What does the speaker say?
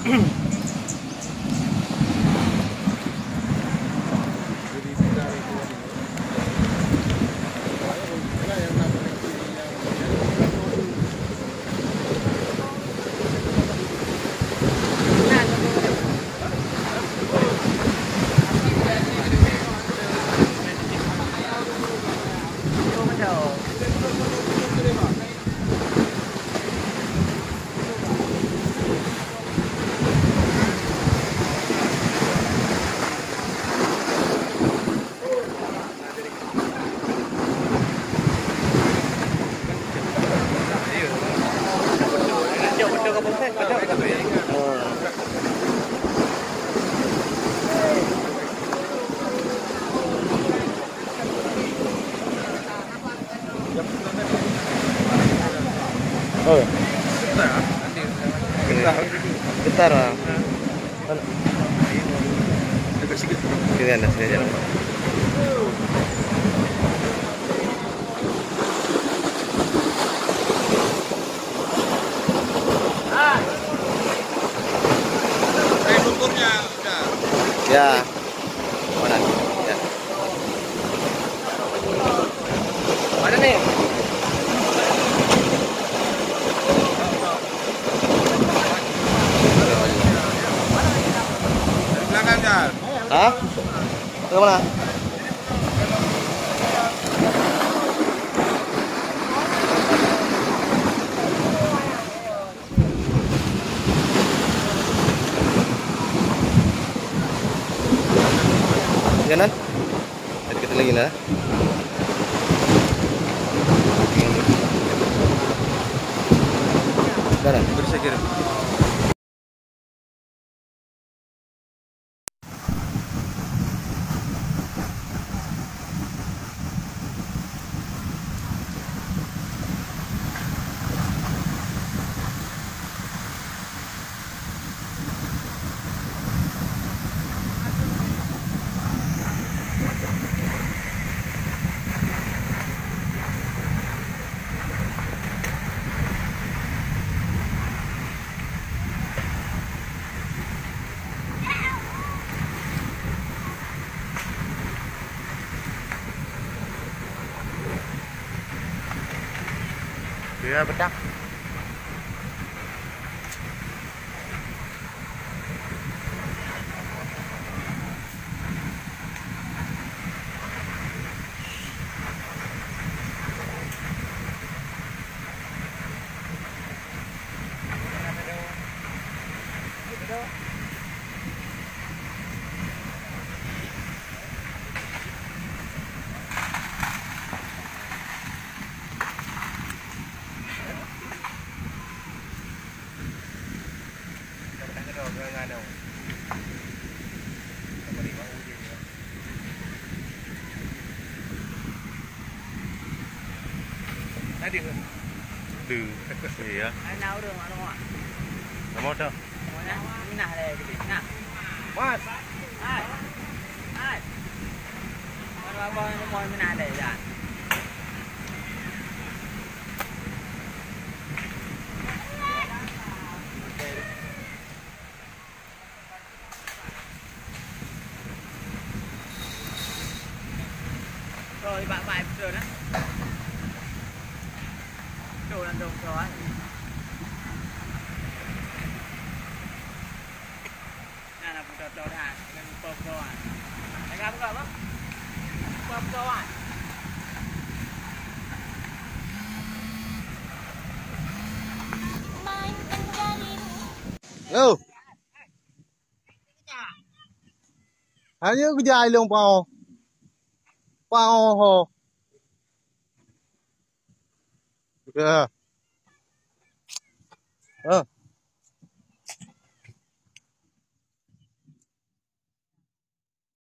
Oh. Getar lah. Agak sikit. Sini ada sini aja. Lumpurnya udah. Ya. Mana? Ya. Mana nih? Belakang Jar. Hah? Ke mana? Kanan? Kita lagi lah. Kanan. Bisa kirim. Dia bedak. Tadi ke? Từ. Iya. Ai nào được mà đúng không ạ? Nomor dah. Ini nah ada gede. Nah. Mas. Ai. Ai. Kalau mau mana ada ya? Rồi bạn vài rồi đó. Đồ làm đồng rồi. Nah, nak buka tol dah. Dengan pop kawan. Nak buka apa? Pop kawan. Yo. Hanya aku jai long pao. Pao ho. Yeah.